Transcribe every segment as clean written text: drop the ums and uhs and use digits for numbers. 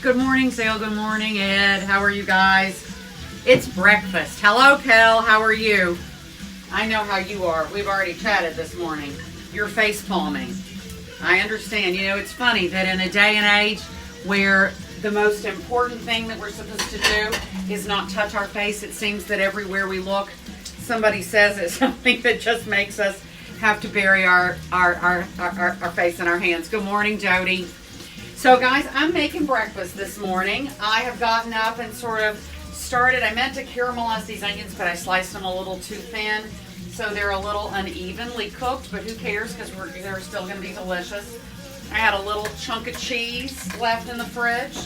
Good morning, Sale. Good morning, Ed. How are you guys? It's breakfast. Hello, Kel. How are you? I know how you are. We've already chatted this morning. You're face palming. I understand. You know, it's funny that in a day and age where the most important thing that we're supposed to do is not touch our face, it seems that everywhere we look, somebody says it's something that just makes us have to bury our face in our hands. Good morning, Jody. So guys, I'm making breakfast this morning. I have gotten up and sort of started. I meant to caramelize these onions, but I sliced them a little too thin, so they're a little unevenly cooked, but who cares, because they're still going to be delicious. I had a little chunk of cheese left in the fridge,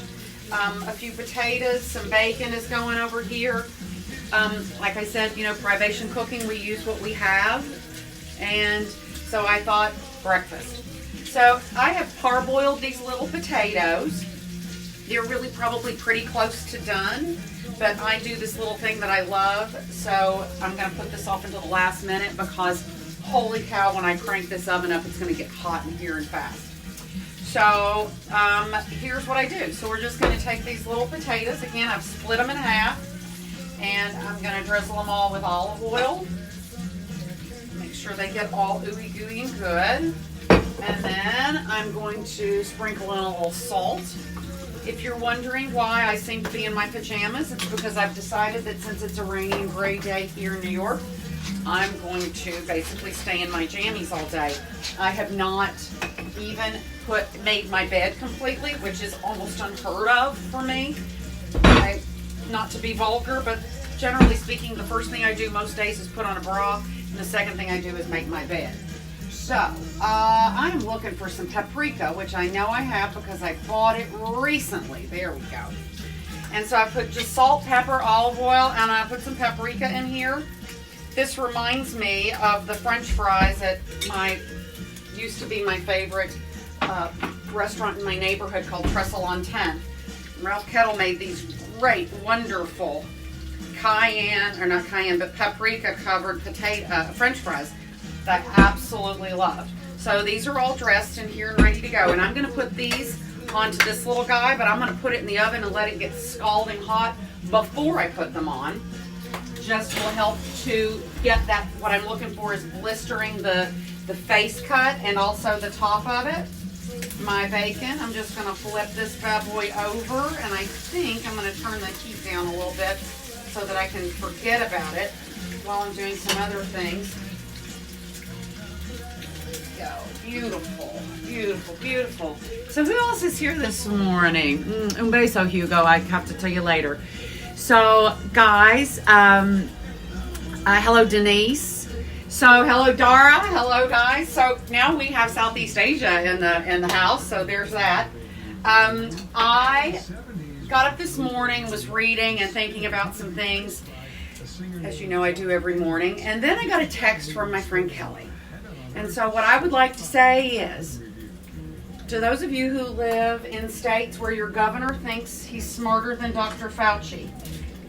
a few potatoes, some bacon is going over here. Like I said, you know, privation cooking, we use what we have, and so I thought breakfast. So I have parboiled these little potatoes. They're really probably pretty close to done, but I do this little thing that I love, so I'm going to put this off until the last minute because holy cow, when I crank this oven up, it's going to get hot in here and fast. So here's what I do. So we're just going to take these little potatoes. Again, I've split them in half, and I'm going to drizzle them all with olive oil. Make sure they get all ooey gooey and good. And then I'm going to sprinkle in a little salt. If you're wondering why I seem to be in my pajamas, it's because I've decided that since it's a rainy and gray day here in New York, I'm going to basically stay in my jammies all day. I have not even made my bed completely, which is almost unheard of for me. Not to be vulgar, but generally speaking, the first thing I do most days is put on a bra, and the second thing I do is make my bed. So, I am looking for some paprika, which I know I have because I bought it recently. There we go. And so I put just salt, pepper, olive oil, and I put some paprika in here. This reminds me of the French fries at used to be my favorite restaurant in my neighborhood called Trestle on 10th. Ralph Kettle made these great, wonderful paprika covered French fries that I absolutely loved. So these are all dressed in here and ready to go. And I'm going to put these onto this little guy, but I'm going to put it in the oven and let it get scalding hot before I put them on. Just will help to get that, what I'm looking for is blistering the face cut and also the top of it. My bacon, I'm just going to flip this bad boy over, and I think I'm going to turn the heat down a little bit so that I can forget about it while I'm doing some other things. Go. Beautiful, beautiful, beautiful. So who else is here this morning? Un beso, Hugo. I have to tell you later. So guys, hello Denise. So hello Dara. Hello guys. So now we have Southeast Asia in the house. So there's that. I got up this morning, was reading and thinking about some things, as you know I do every morning, and then I got a text from my friend Kelly. And so what I would like to say is, to those of you who live in states where your governor thinks he's smarter than Dr. Fauci,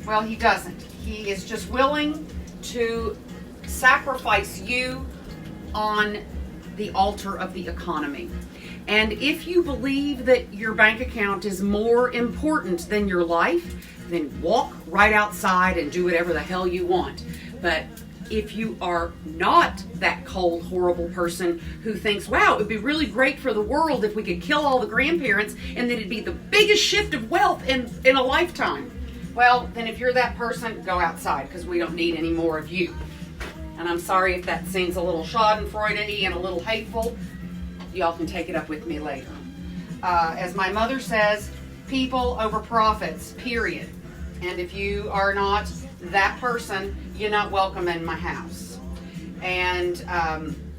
well, he doesn't. He is just willing to sacrifice you on the altar of the economy. And if you believe that your bank account is more important than your life, then walk right outside and do whatever the hell you want. But if you are not that cold, horrible person who thinks, wow, it would be really great for the world if we could kill all the grandparents and that it'd be the biggest shift of wealth in a lifetime, well, then if you're that person, go outside, because we don't need any more of you. And I'm sorry if that seems a little schadenfreude-y and a little hateful. Y'all can take it up with me later. As my mother says, people over profits, period. And if you are not that person, you're not welcome in my house. And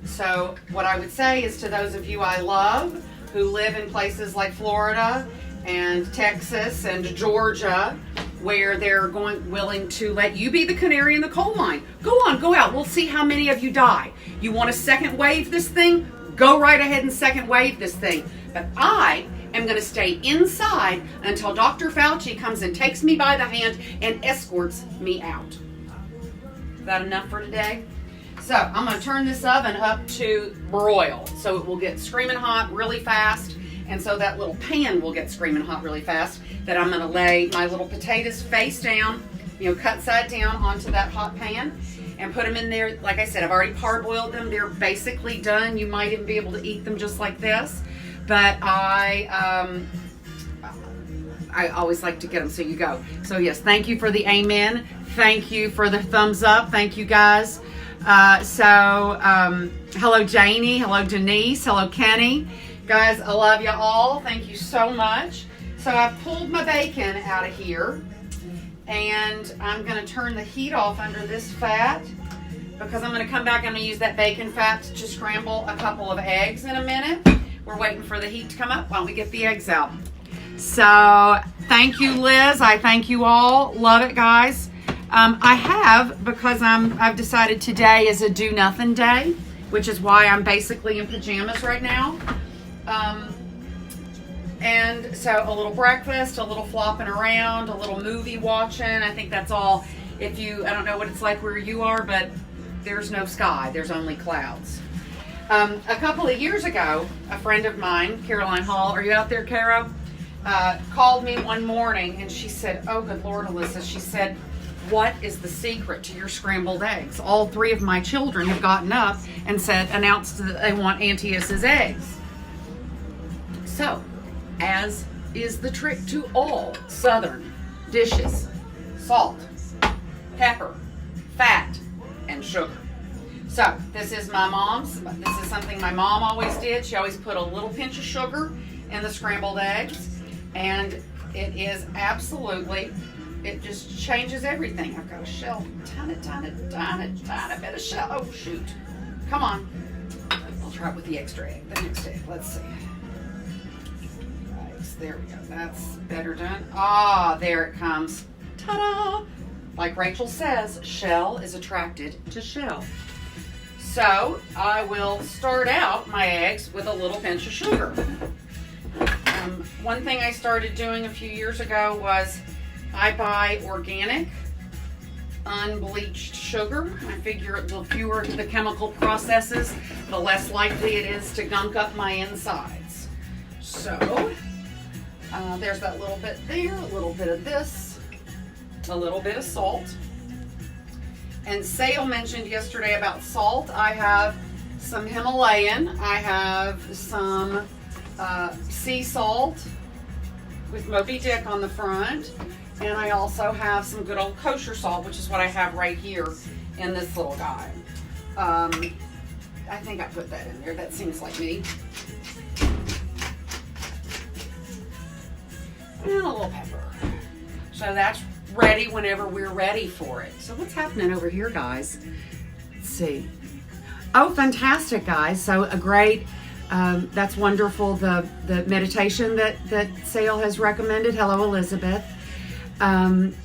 so what I would say is, to those of you I love who live in places like Florida and Texas and Georgia, where they're willing to let you be the canary in the coal mine, go on, go out. We'll see how many of you die. You want to second wave this thing? Go right ahead and second wave this thing. But I am going to stay inside until Dr. Fauci comes and takes me by the hand and escorts me out. Is that enough for today? So I'm going to turn this oven up to broil so it will get screaming hot really fast, And so that little pan will get screaming hot really fast. That I'm gonna lay my little potatoes face down, cut side down onto that hot pan and put them in there. Like I said, I've already parboiled them. They're basically done. You might even be able to eat them just like this. But I always like to get them, so you go. So yes, thank you for the amen. Thank you for the thumbs up. Thank you guys. Hello Janie, hello Denise, hello Kenny. Guys, I love you all. Thank you so much. So I've pulled my bacon out of here, and I'm gonna turn the heat off under this fat because I'm gonna come back and I'm gonna use that bacon fat to scramble a couple of eggs in a minute. We're waiting for the heat to come up while we get the eggs out. So thank you, Liz. I thank you all. Love it, guys. I have, because I've decided today is a do nothing day, which is why I'm basically in pajamas right now. And so a little breakfast, a little flopping around, a little movie watching. I think that's all. I don't know what it's like where you are, but there's no sky. There's only clouds. A couple of years ago, a friend of mine, Caroline Hall, are you out there, Caro? Called me one morning and she said, oh, good Lord, Ellisa, she said, what is the secret to your scrambled eggs? All three of my children have gotten up and announced that they want Auntie Issa's eggs. So, as is the trick to all Southern dishes, salt, pepper, fat, and sugar. So, this is my mom's. This is something my mom always did. She always put a little pinch of sugar in the scrambled eggs, and it is absolutely, it just changes everything. I've got a shell, tiny bit of shell. Oh, shoot. Come on. I'll try it with the extra egg, the next egg. Let's see. Right, there we go. That's better done. Ah, there it comes. Ta-da! Like Rachel says, shell is attracted to shell. So I will start out my eggs with a little pinch of sugar. One thing I started doing a few years ago was I buy organic, unbleached sugar. I figure the fewer the chemical processes, the less likely it is to gunk up my insides. So there's that little bit there, a little bit of this, a little bit of salt. And Sale mentioned yesterday about salt. I have some Himalayan. I have some sea salt with Moby Dick on the front. And I also have some good old kosher salt, which is what I have right here in this little guy. I think I put that in there. That seems like me. And a little pepper. So that's ready whenever we're ready for it. So what's happening over here, guys? Let's see. Oh, fantastic, guys. So a great, that's wonderful. The meditation that Sale has recommended. Hello, Elizabeth. And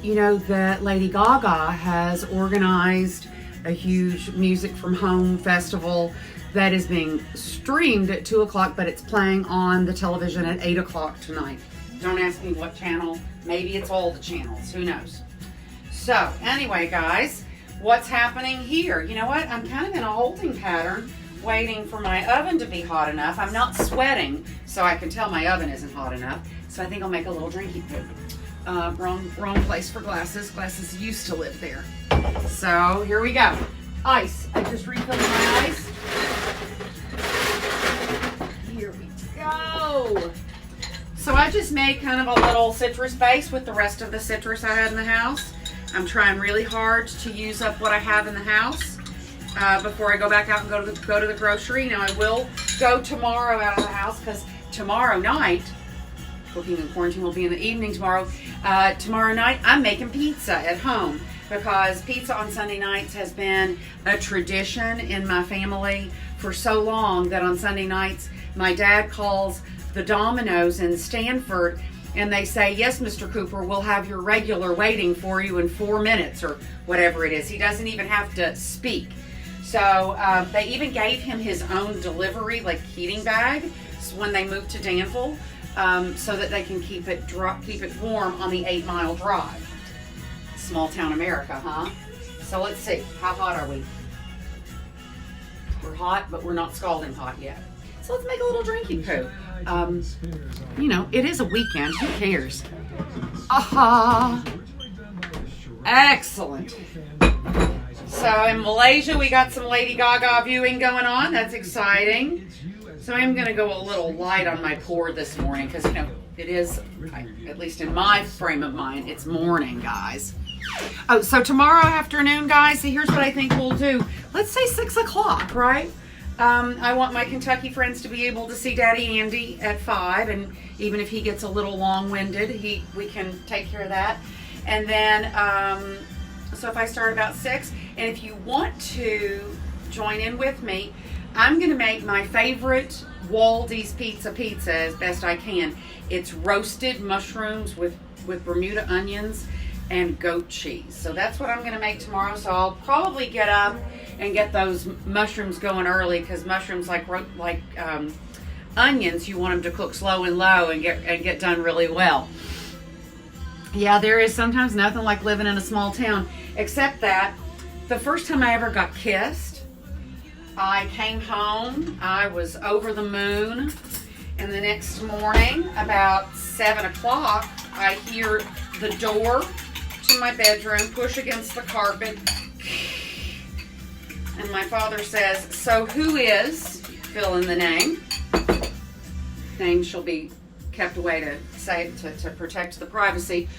you know that Lady Gaga has organized a huge music from home festival that is being streamed at 2 o'clock, but it's playing on the television at 8 o'clock tonight. Don't ask me what channel. Maybe it's all the channels. Who knows? So anyway, guys, what's happening here? You know what? I'm kind of in a holding pattern, waiting for my oven to be hot enough. I'm not sweating, so I can tell my oven isn't hot enough. So I think I'll make a little drinky poo. Wrong place for glasses. Glasses used to live there. So here we go. Ice. I just refilled my ice. Here we go. So I just made kind of a little citrus base with the rest of the citrus I had in the house. I'm trying really hard to use up what I have in the house before I go back out and go to the grocery. Now I will go tomorrow out of the house because tomorrow night, cooking in quarantine will be in the evening tomorrow. Tomorrow night I'm making pizza at home because pizza on Sunday nights has been a tradition in my family for so long that on Sunday nights my dad calls the Domino's in Stanford and they say, yes, Mr. Cooper, we'll have your regular waiting for you in 4 minutes or whatever it is. He doesn't even have to speak. So they even gave him his own delivery, like heating bag when they moved to Danville so that they can keep it warm on the 8-mile drive. Small town America, huh? So let's see, how hot are we? We're hot, but we're not scalding hot yet. So let's make a little drinking poo. you know, it is a weekend. Who cares? Aha! Excellent. So in Malaysia, we got some Lady Gaga viewing going on. That's exciting. So I'm going to go a little light on my pour this morning because, you know, it is, at least in my frame of mind, it's morning, guys. Oh, so tomorrow afternoon, guys, see, here's what I think we'll do. Let's say 6 o'clock, right? I want my Kentucky friends to be able to see Daddy Andy at 5, and even if he gets a little long-winded, we can take care of that. And then, so if I start about 6, and if you want to join in with me, I'm going to make my favorite Waldy's pizza as best I can. It's roasted mushrooms with Bermuda onions and goat cheese. So that's what I'm going to make tomorrow. So I'll probably get up and get those mushrooms going early, because mushrooms, like onions, you want them to cook slow and low and get done really well. Yeah, there is sometimes nothing like living in a small town, except that the first time I ever got kissed, I came home, I was over the moon, and the next morning, about 7 o'clock, I hear the door to my bedroom push against the carpet, and my father says, "So who is," fill in the name. Name shall be kept away to protect the privacy.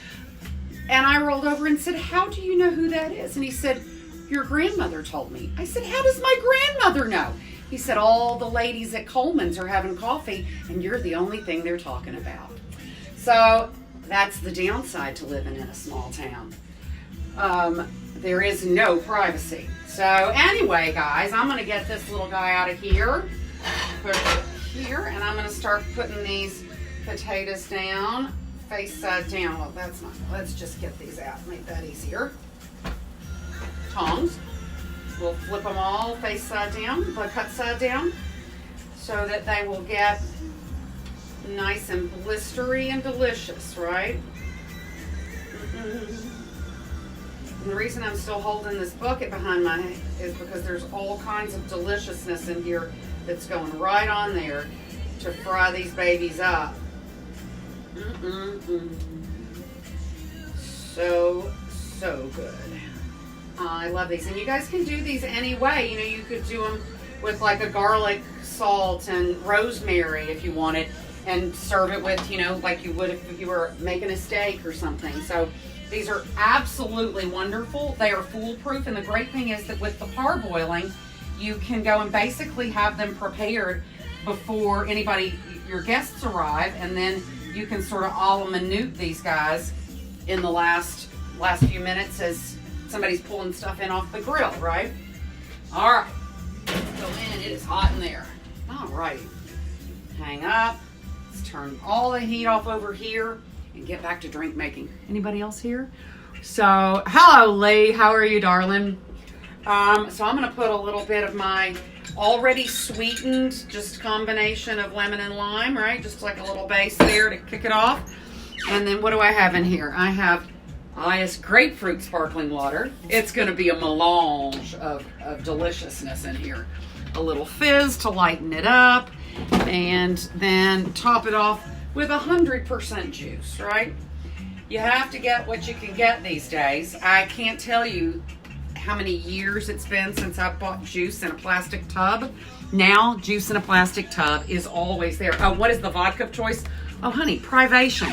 And I rolled over and said, "How do you know who that is?" And he said, "Your grandmother told me." I said, "How does my grandmother know?" He said, "All the ladies at Coleman's are having coffee, and you're the only thing they're talking about." So that's the downside to living in a small town. There is no privacy. So anyway, guys, I'm going to get this little guy out of here, put it here, and I'm going to start putting these potatoes down, face side down. Well, that's not, let's just get these out, make that easier. Tongs. We'll flip them all face side down, but cut side down, so that they will get nice and blistery and delicious, right? And the reason I'm still holding this bucket behind my head is because there's all kinds of deliciousness in here that's going right on there to fry these babies up. So good. I love these. And you guys can do these any way. You know, you could do them with like a garlic, salt, and rosemary if you wanted, and serve it with, you know, like you would if you were making a steak or something. So these are absolutely wonderful. They are foolproof, and the great thing is that with the parboiling, you can go and basically have them prepared before your guests arrive, and then you can sort of a la minute these guys in the last few minutes as somebody's pulling stuff in off the grill, right? All right, let's go in. It is hot in there. All right, hang up. Let's turn all the heat off over here and get back to drink making. Anybody else here? So, hello, Lee. How are you, darling? So I'm going to put a little bit of my already sweetened, just combination of lemon and lime, right? Just like a little base there to kick it off. And then what do I have in here? I have Aya's grapefruit sparkling water. It's going to be a melange of deliciousness in here. A little fizz to lighten it up, and then top it off with 100% juice, right? You have to get what you can get these days. I can't tell you how many years it's been since I bought juice in a plastic tub. Now, juice in a plastic tub is always there. Oh, what is the vodka of choice? Oh, honey, Privation.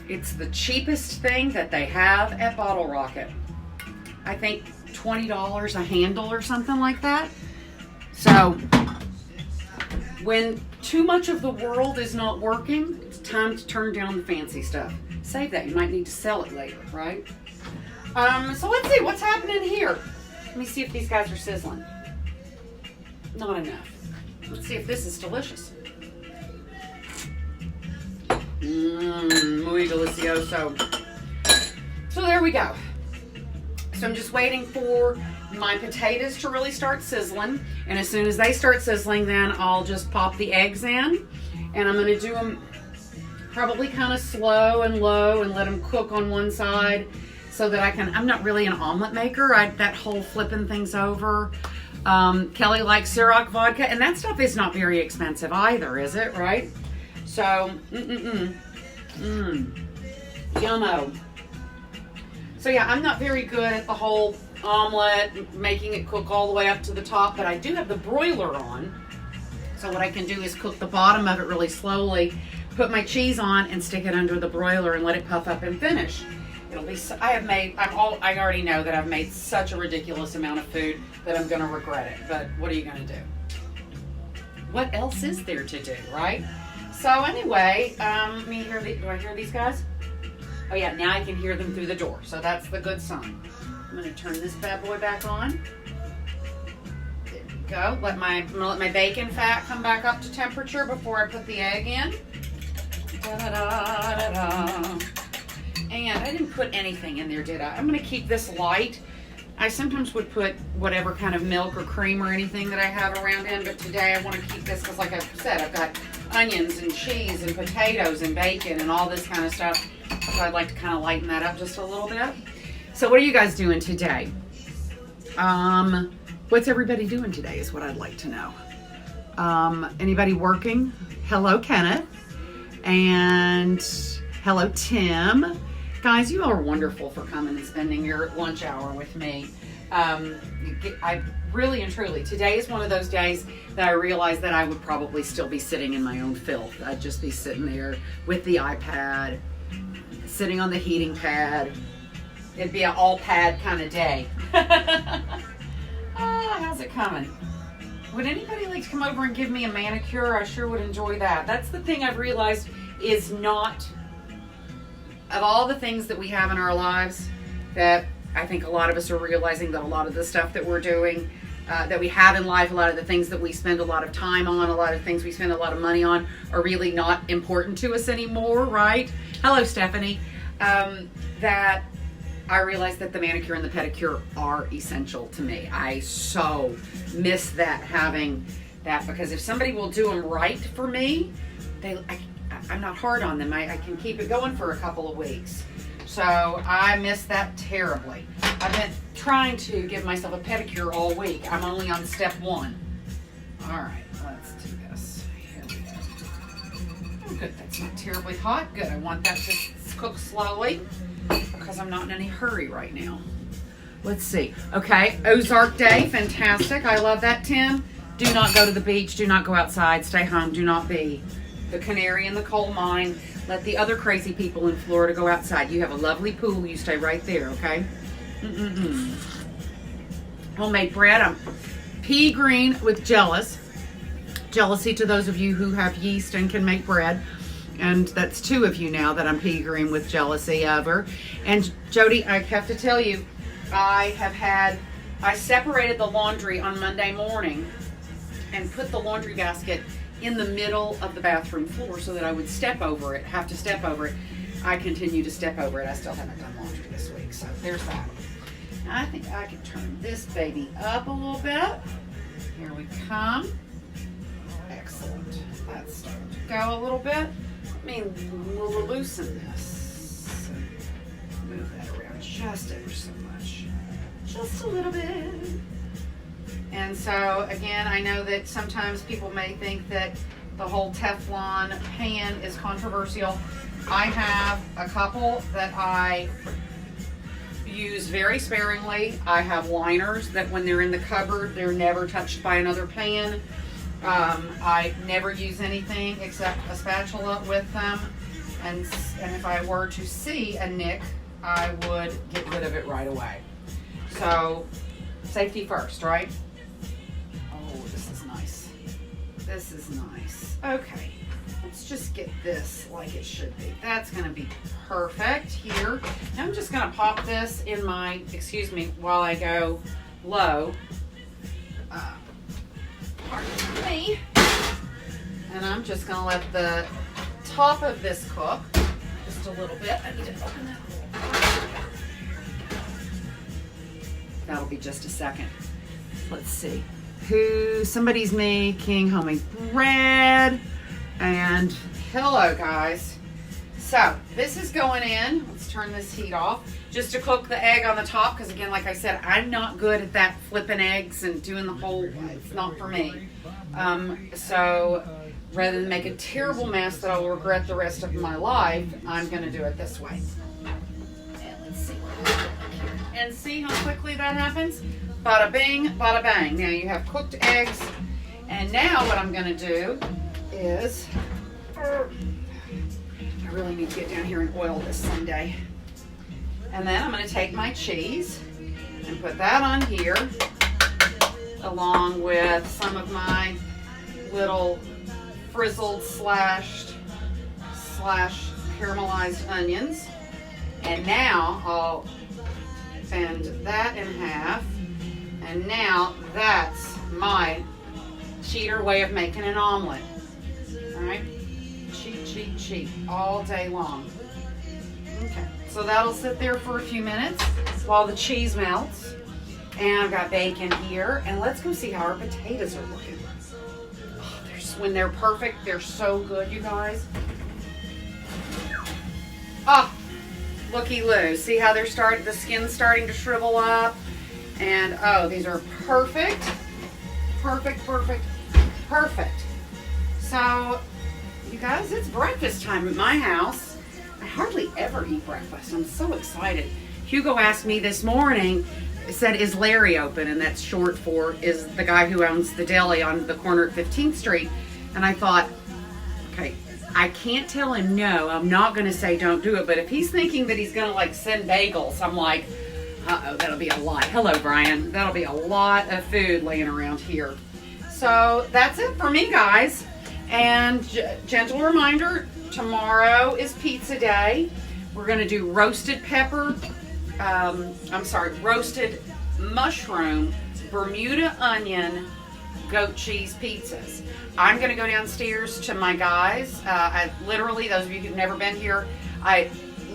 It's the cheapest thing that they have at Bottle Rocket. I think $20 a handle or something like that. So, when too much of the world is not working, it's time to turn down the fancy stuff. Save that. You might need to sell it later, right? So let's see what's happening here. Let me see if these guys are sizzling. Not enough. Let's see if this is delicious. Muy delicioso. So there we go. So I'm just waiting for my potatoes to really start sizzling, and as soon as they start sizzling, then I'll just pop the eggs in, and I'm going to do them probably kind of slow and low and let them cook on one side so that I'm not really an omelet maker. That whole flipping things over, Kelly likes Ciroc vodka, and that stuff is not very expensive either, is it? Right? So, yummo. So yeah, I'm not very good at the whole omelet, making it cook all the way up to the top, but I do have the broiler on. So what I can do is cook the bottom of it really slowly, put my cheese on, and stick it under the broiler and let it puff up and finish. It'll be. I already know that I've made such a ridiculous amount of food that I'm going to regret it. But what are you going to do? What else is there to do, right? So anyway, do I hear these guys? Oh yeah, now I can hear them through the door. So that's the good sign. I'm going to turn this bad boy back on. There we go. I'm going to let my bacon fat come back up to temperature before I put the egg in. Da-da-da-da-da. And I didn't put anything in there, did I? I'm going to keep this light. I sometimes would put whatever kind of milk or cream or anything that I have around in, but today I want to keep this because, like I said, I've got onions and cheese and potatoes and bacon and all this kind of stuff. So I'd like to kind of lighten that up just a little bit. So what are you guys doing today? What's everybody doing today is what I'd like to know. Anybody working? Hello, Kenneth. And hello, Tim. Guys, you are wonderful for coming and spending your lunch hour with me. I really and truly, today is one of those days that I realized that I would probably still be sitting in my own filth. I'd just be sitting there with the iPad, sitting on the heating pad. It'd be an all pad kind of day. How's it coming? Would anybody like to come over and give me a manicure? I sure would enjoy that. That's the thing I've realized is not, of all the things that we have in our lives, that I think a lot of us are realizing that a lot of the stuff that we're doing, that we have in life, a lot of the things that we spend a lot of time on, a lot of things we spend a lot of money on are really not important to us anymore, right? Hello, Stephanie. That I realized that the manicure and the pedicure are essential to me. I so miss that, having that, because if somebody will do them right for me, I'm not hard on them. I can keep it going for a couple of weeks. So I miss that terribly. I've been trying to give myself a pedicure all week. I'm only on step 1. All right, let's do this. Here we go. Oh, good, that's not terribly hot. Good, I want that to cook slowly because I'm not in any hurry right now. Let's see. Okay, Ozark Day, fantastic. I love that, Tim. Do not go to the beach. Do not go outside. Stay home. Do not be the canary in the coal mine. Let the other crazy people in Florida go outside. You have a lovely pool. You stay right there, okay? Homemade bread. I'm pea green with jealousy to those of you who have yeast and can make bread. And that's 2 of you now that I'm pea green with jealousy over. And Jody, I have to tell you, I separated the laundry on Monday morning and put the laundry basket in the middle of the bathroom floor so that I would have to step over it. I continue to step over it. I still haven't done laundry this week, so there's that. I think I can turn this baby up a little bit. Here we come. Excellent. That's starting to go a little bit. Let me loosen this. Move that around just ever so much. Just a little bit. And so, again, I know that sometimes people may think that the whole Teflon pan is controversial. I have a couple that I use very sparingly. I have liners that when they're in the cupboard, they're never touched by another pan. I never use anything except a spatula with them. And if I were to see a nick, I would get rid of it right away. So, safety first, right? This is nice. Okay, let's just get this like it should be. That's gonna be perfect here. Now I'm just gonna pop this in my, while I go low. Pardon me. And I'm just gonna let the top of this cook just a little bit. I need to open that little. That'll be just a second. Let's see. Somebody's making homemade bread. And hello, guys. So this is going in. Let's turn this heat off. just to cook the egg on the top, because again, like I said, I'm not good at that flipping eggs and doing the whole, it's not for me. So rather than make a terrible mess that I'll regret the rest of my life, I'm going to do it this way. And let's see what happens here. And see how quickly that happens? Bada bing, bada bang. Now you have cooked eggs. And now what I'm going to do is, I really need to get down here and oil this someday. And then I'm going to take my cheese and put that on here, along with some of my little frizzled slash caramelized onions. And now I'll bend that in half. And now that's my cheater way of making an omelet. All right, cheat all day long. Okay, so that'll sit there for a few minutes while the cheese melts. And I've got bacon here, and let's go see how our potatoes are looking. Oh, when they're perfect, they're so good, you guys. Oh, looky-loo. See how they're the skin's starting to shrivel up? And oh, these are perfect. So, you guys, it's breakfast time at my house. I hardly ever eat breakfast. I'm so excited. Hugo asked me this morning, said, is Larry open? And that's short for, is the guy who owns the deli on the corner at 15th Street. And I thought, okay, I can't tell him no. I'm not going to say don't do it. But if he's thinking that he's going to like send bagels, I'm like, uh-oh, that'll be a lot. Hello, Brian. That'll be a lot of food laying around here. So that's it for me, guys. And gentle reminder, tomorrow is pizza day. We're going to do roasted mushroom, Bermuda onion, goat cheese pizzas. I'm going to go downstairs to my guys. I literally, those of you who've never been here,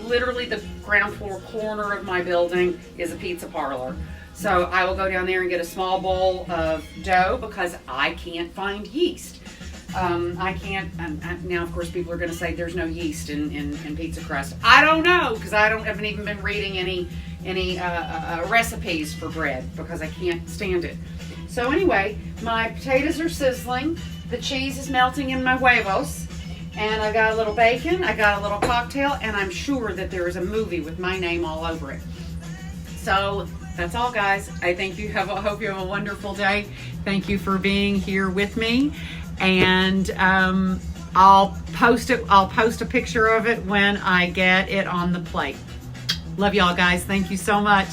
literally the ground floor corner of my building is a pizza parlor. So I will go down there and get a small bowl of dough because I can't find yeast. I can't, now of course people are going to say there's no yeast in pizza crust. I don't know, because I haven't even been reading any recipes for bread because I can't stand it. So anyway, my potatoes are sizzling, the cheese is melting in my huevos, and I got a little bacon, I got a little cocktail, and I'm sure that there is a movie with my name all over it. So that's all, guys. I hope you have a wonderful day. Thank you for being here with me. And I'll post a picture of it when I get it on the plate. Love y'all, guys. Thank you so much.